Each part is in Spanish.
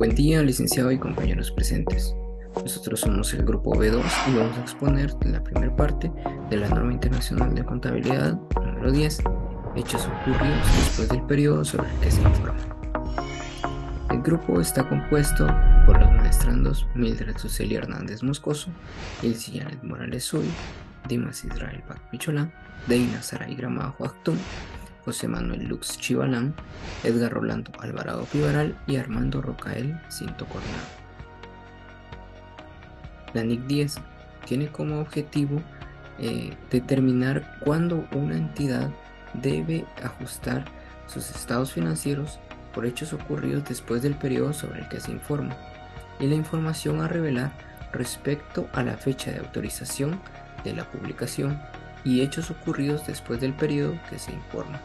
Buen día, licenciado y compañeros presentes. Nosotros somos el grupo B2 y vamos a exponer la primera parte de la norma internacional de contabilidad número 10, hechos ocurridos después del periodo sobre el que se informa. El grupo está compuesto por los maestrandos Mildred Suseli Hernández Moscoso, Ilse Janet Morales Zuy, Dimas Israel Pacpicholá, Deina Saray Gramajo Actún, José Manuel Lux Chivalán, Edgar Rolando Alvarado Pivaral y Armando Rocael Cinto Cornado. La NIC 10 tiene como objetivo determinar cuándo una entidad debe ajustar sus estados financieros por hechos ocurridos después del periodo sobre el que se informa y la información a revelar respecto a la fecha de autorización de la publicación y hechos ocurridos después del periodo que se informa.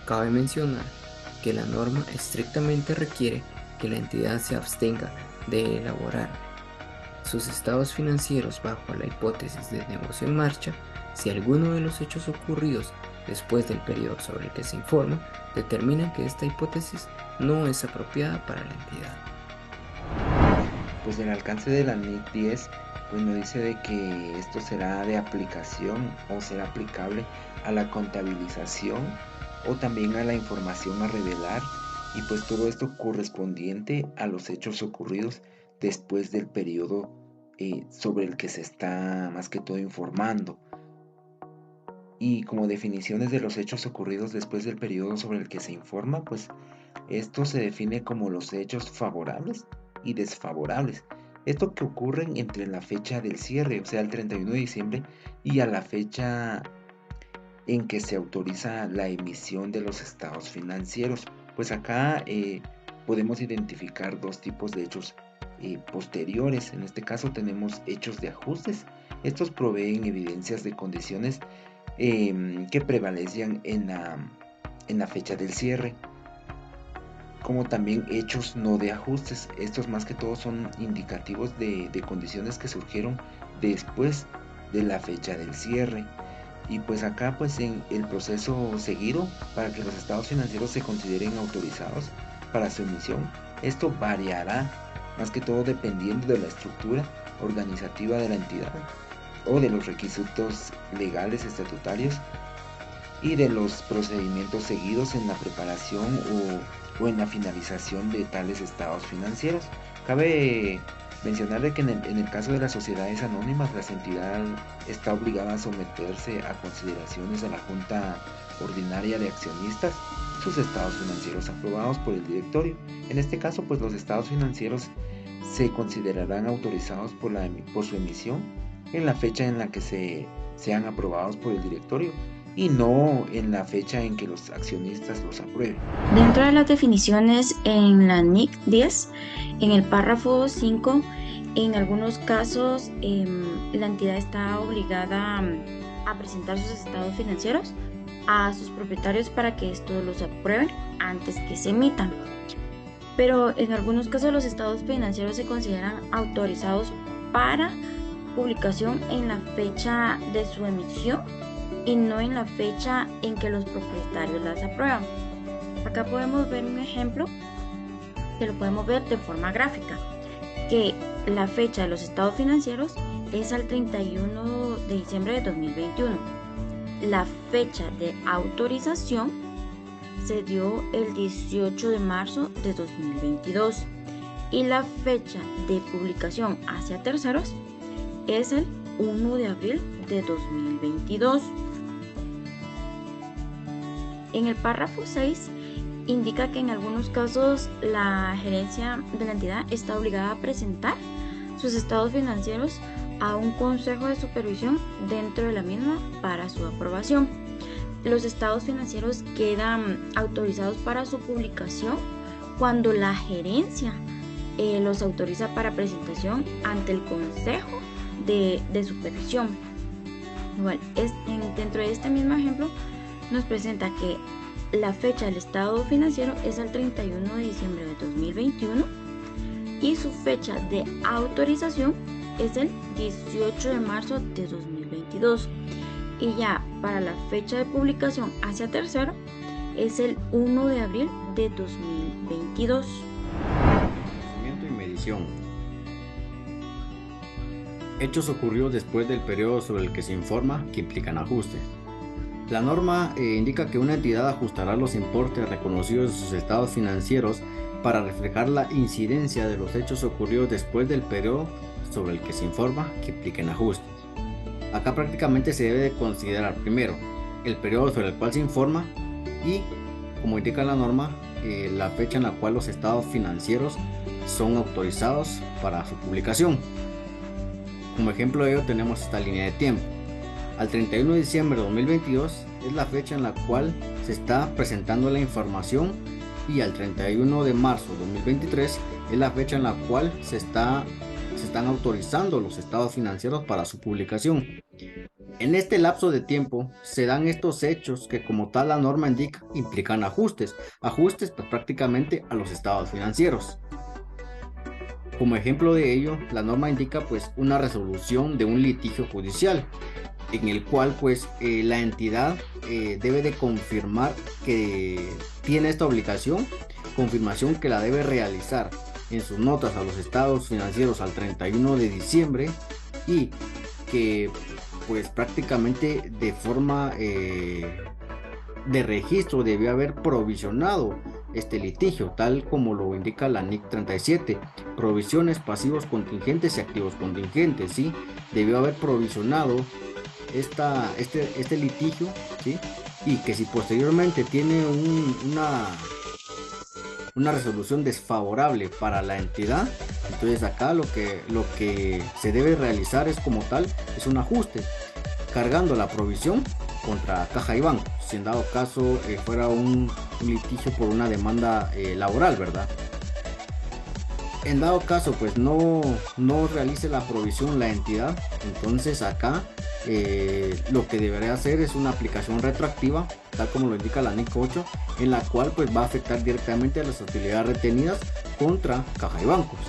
Cabe mencionar que la norma estrictamente requiere que la entidad se abstenga de elaborar sus estados financieros bajo la hipótesis de negocio en marcha si alguno de los hechos ocurridos después del periodo sobre el que se informa determina que esta hipótesis no es apropiada para la entidad. Pues el alcance de la NIC 10 pues nos dice de que esto será de aplicación o será aplicable a la contabilización o también a la información a revelar, y pues todo esto correspondiente a los hechos ocurridos después del periodo sobre el que se está más que todo informando. Y como definiciones de los hechos ocurridos después del periodo sobre el que se informa, pues esto se define como los hechos favorables y desfavorables. Esto que ocurren entre la fecha del cierre, o sea, el 31 de diciembre, y a la fecha en que se autoriza la emisión de los estados financieros. Pues acá podemos identificar dos tipos de hechos posteriores. En este caso tenemos hechos de ajustes. Estos proveen evidencias de condiciones que prevalecían en la fecha del cierre, como también hechos no de ajustes. Estos más que todo son indicativos de condiciones que surgieron después de la fecha del cierre. Y pues acá pues en el proceso seguido para que los estados financieros se consideren autorizados para su emisión, esto variará más que todo dependiendo de la estructura organizativa de la entidad o de los requisitos legales estatutarios y de los procedimientos seguidos en la preparación o en la finalización de tales estados financieros. Cabe mencionar de que en el caso de las sociedades anónimas, la entidad está obligada a someterse a consideraciones de la Junta Ordinaria de Accionistas sus estados financieros aprobados por el directorio. En este caso, pues los estados financieros se considerarán autorizados por su emisión en la fecha en la que sean aprobados por el directorio y no en la fecha en que los accionistas los aprueben. Dentro de las definiciones en la NIC 10, en el párrafo 5, en algunos casos la entidad está obligada a presentar sus estados financieros a sus propietarios para que estos los aprueben antes que se emitan. Pero en algunos casos los estados financieros se consideran autorizados para publicación en la fecha de su emisión y no en la fecha en que los propietarios las aprueban. Acá podemos ver un ejemplo que lo podemos ver de forma gráfica, que la fecha de los estados financieros es al 31 de diciembre de 2021. La fecha de autorización se dio el 18 de marzo de 2022 y la fecha de publicación hacia terceros es el 1 de abril de 2022. En el párrafo 6 indica que en algunos casos la gerencia de la entidad está obligada a presentar sus estados financieros a un consejo de supervisión dentro de la misma para su aprobación. Los estados financieros quedan autorizados para su publicación cuando la gerencia los autoriza para presentación ante el consejo de supervisión. Igual, dentro de este mismo ejemplo nos presenta que la fecha del estado financiero es el 31 de diciembre de 2021 y su fecha de autorización es el 18 de marzo de 2022 y ya para la fecha de publicación hacia tercero es el 1 de abril de 2022. Conocimiento aplicación. Hechos ocurridos después del periodo sobre el que se informa que implican ajustes. La norma indica que una entidad ajustará los importes reconocidos de sus estados financieros para reflejar la incidencia de los hechos ocurridos después del periodo sobre el que se informa que impliquen ajustes. Acá prácticamente se debe de considerar primero el periodo sobre el cual se informa y, como indica la norma, la fecha en la cual los estados financieros son autorizados para su publicación. Como ejemplo de ello tenemos esta línea de tiempo. Al 31 de diciembre de 2022 es la fecha en la cual se está presentando la información y al 31 de marzo de 2023 es la fecha en la cual se están autorizando los estados financieros para su publicación. En este lapso de tiempo se dan estos hechos que, como tal la norma indica, implican ajustes pues, prácticamente a los estados financieros. Como ejemplo de ello, la norma indica pues una resolución de un litigio judicial en el cual pues la entidad debe de confirmar que tiene esta obligación, confirmación que la debe realizar en sus notas a los estados financieros al 31 de diciembre y que pues prácticamente de forma de registro debió haber provisionado este litigio, tal como lo indica la NIC 37, provisiones, pasivos contingentes y activos contingentes, ¿sí? Debió haber provisionado este litigio, ¿sí? Y que si posteriormente tiene una resolución desfavorable para la entidad, entonces acá lo que se debe realizar es como tal, es un ajuste, cargando la provisión contra Caja y Banco, si en dado caso fuera un litigio por una demanda laboral, ¿verdad? En dado caso pues no realice la provisión la entidad, entonces acá lo que debería hacer es una aplicación retroactiva, tal como lo indica la NIC 8, en la cual pues va a afectar directamente a las utilidades retenidas contra Caja y Bancos.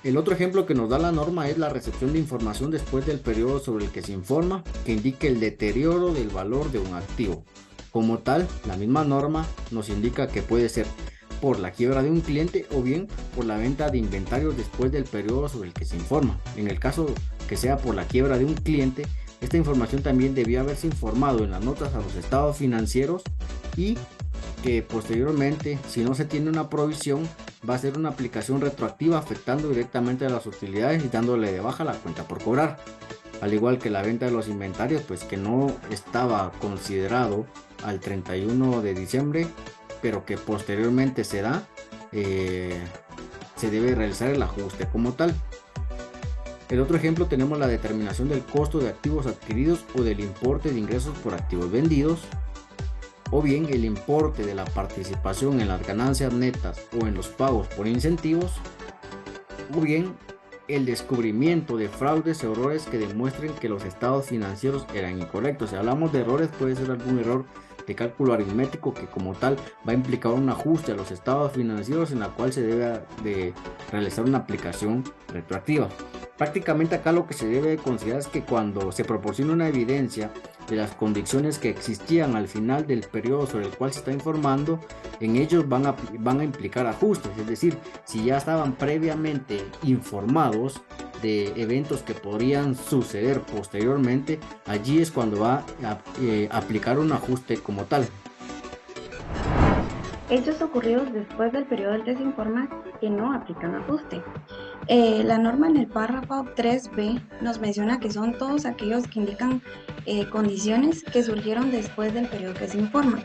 El otro ejemplo que nos da la norma es la recepción de información después del periodo sobre el que se informa que indique el deterioro del valor de un activo. Como tal, la misma norma nos indica que puede ser por la quiebra de un cliente o bien por la venta de inventarios después del periodo sobre el que se informa. En el caso que sea por la quiebra de un cliente, esta información también debió haberse informado en las notas a los estados financieros y que posteriormente, si no se tiene una provisión, va a ser una aplicación retroactiva afectando directamente a las utilidades y dándole de baja la cuenta por cobrar. Al igual que la venta de los inventarios, pues que no estaba considerado al 31 de diciembre, pero que posteriormente se da, se debe realizar el ajuste como tal. El otro ejemplo tenemos la determinación del costo de activos adquiridos o del importe de ingresos por activos vendidos, o bien el importe de la participación en las ganancias netas o en los pagos por incentivos, o bien el descubrimiento de fraudes o errores que demuestren que los estados financieros eran incorrectos. Si hablamos de errores, puede ser algún error de cálculo aritmético que como tal va a implicar un ajuste a los estados financieros en la cual se debe de realizar una aplicación retroactiva. Prácticamente acá lo que se debe considerar es que cuando se proporciona una evidencia de las condiciones que existían al final del periodo sobre el cual se está informando, en ellos van a implicar ajustes, es decir, si ya estaban previamente informados de eventos que podrían suceder posteriormente, allí es cuando va a aplicar un ajuste como tal. Hechos ocurridos después del periodo del que se informa que no aplican ajuste. La norma en el párrafo 3b nos menciona que son todos aquellos que indican condiciones que surgieron después del periodo que se informa.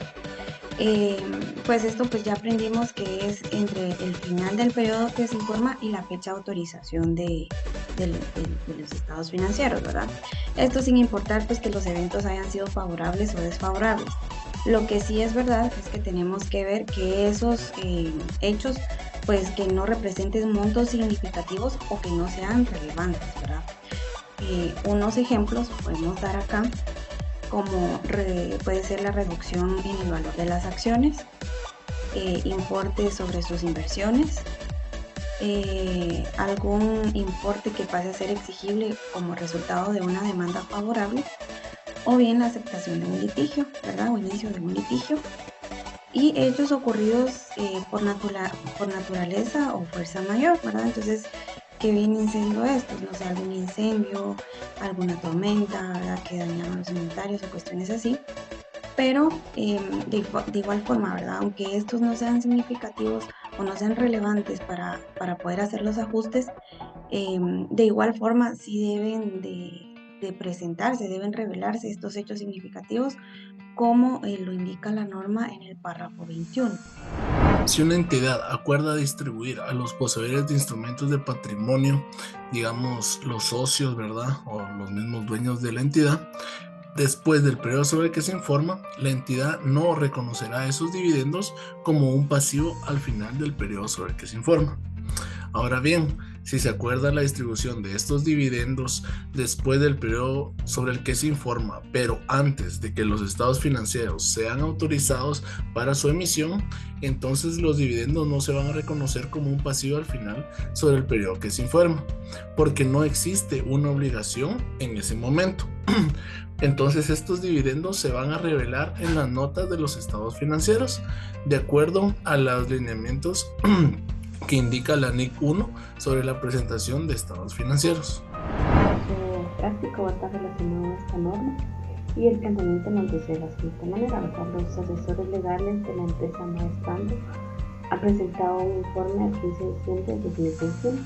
Pues esto pues ya aprendimos que es entre el final del periodo que se informa y la fecha de autorización de los estados financieros, ¿verdad? Esto sin importar pues que los eventos hayan sido favorables o desfavorables. Lo que sí es verdad es que tenemos que ver que esos hechos pues que no representen montos significativos o que no sean relevantes, ¿verdad? Unos ejemplos podemos dar acá, como puede ser la reducción en el valor de las acciones, importe sobre sus inversiones, algún importe que pase a ser exigible como resultado de una demanda favorable, o bien la aceptación de un litigio, ¿verdad? O inicio de un litigio. y hechos ocurridos por naturaleza o fuerza mayor, ¿verdad? Entonces, ¿qué vienen siendo estos? No sé, algún incendio, alguna tormenta, ¿verdad? Que dañaron los inventarios o cuestiones así. Pero de igual forma, ¿verdad? Aunque estos no sean significativos o no sean relevantes para poder hacer los ajustes, de igual forma sí deben de presentarse, deben revelarse estos hechos significativos como lo indica la norma en el párrafo 21. Si una entidad acuerda distribuir a los poseedores de instrumentos de patrimonio, digamos los socios, ¿verdad? O los mismos dueños de la entidad, después del periodo sobre el que se informa, la entidad no reconocerá esos dividendos como un pasivo al final del periodo sobre el que se informa. Ahora bien, si se acuerda la distribución de estos dividendos después del periodo sobre el que se informa, pero antes de que los estados financieros sean autorizados para su emisión, entonces los dividendos no se van a reconocer como un pasivo al final sobre el periodo que se informa, porque no existe una obligación en ese momento. Entonces estos dividendos se van a revelar en las notas de los estados financieros, de acuerdo a los lineamientos que indica la NIC 1 sobre la presentación de estados financieros. Caso práctico va a estar relacionado a esta norma y el planteamiento nos dice de la siguiente manera, ¿verdad? Los asesores legales de la empresa Maestrando han presentado un informe al 15 de diciembre de 2021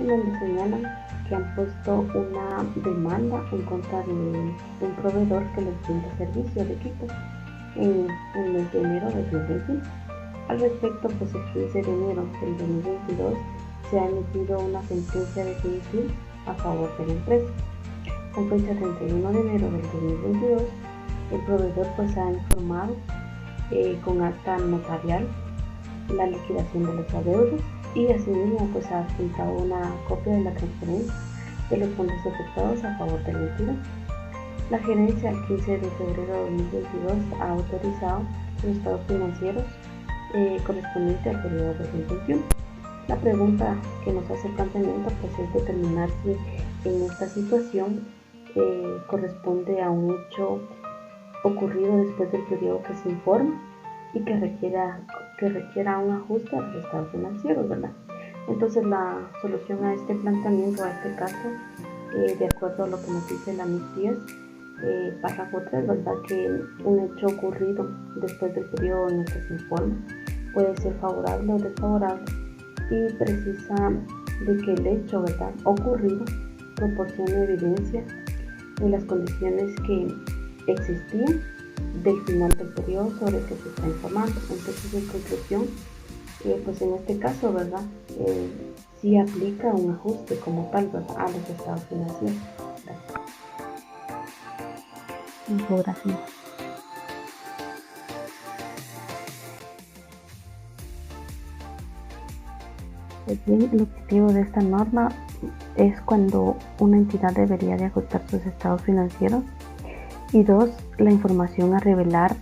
en donde señalan que han puesto una demanda en contra de un proveedor que les brinda servicio de equipo en el mes de enero de 2021. Al respecto, pues el 15 de enero del 2022 se ha emitido una sentencia definitiva a favor de la empresa. Con fecha 31 de enero del 2022, el proveedor pues ha informado con acta notarial la liquidación de los adeudos y asimismo pues ha adjuntado una copia de la transferencia de los fondos efectuados a favor de la entidad. La gerencia el 15 de febrero de 2022 ha autorizado los estados financieros correspondiente al periodo 2021. La pregunta que nos hace el planteamiento pues es determinar si en esta situación corresponde a un hecho ocurrido después del periodo que se informa y que requiera un ajuste a los estados financieros, ¿verdad? Entonces la solución a este planteamiento, a este caso, de acuerdo a lo que nos dice la NIC 10, párrafo 3, ¿verdad? Que un hecho ocurrido después del periodo en el que se informa puede ser favorable o desfavorable y precisa de que el hecho, ¿verdad?, ocurrido proporcione evidencia de las condiciones que existían del final del periodo sobre el que se está informando. Entonces, en conclusión, pues en este caso, ¿verdad?, sí aplica un ajuste como tal, ¿verdad?, a los estados financieros. Infografía. Pues bien, el objetivo de esta norma es cuando una entidad debería de ajustar sus estados financieros y 2, la información a revelar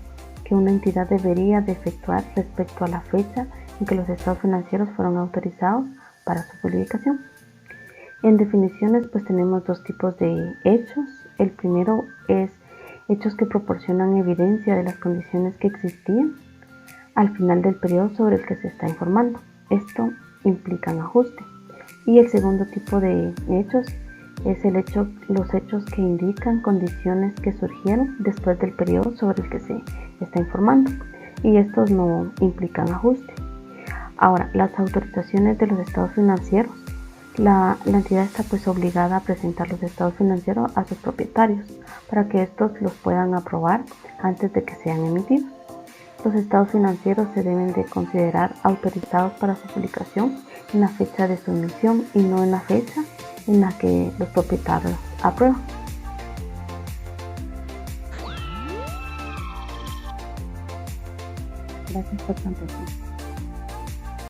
que una entidad debería de efectuar respecto a la fecha en que los estados financieros fueron autorizados para su publicación. En definiciones pues tenemos dos tipos de hechos. El primero es hechos que proporcionan evidencia de las condiciones que existían al final del periodo sobre el que se está informando. Esto implican ajuste. Y el segundo tipo de hechos es los hechos que indican condiciones que surgieron después del periodo sobre el que se está informando, y estos no implican ajuste. Ahora, las autorizaciones de los estados financieros, la entidad está pues obligada a presentar los estados financieros a sus propietarios para que estos los puedan aprobar antes de que sean emitidos. Los estados financieros se deben de considerar autorizados para su publicación en la fecha de su emisión y no en la fecha en la que los propietarios aprueban. Gracias por su atención.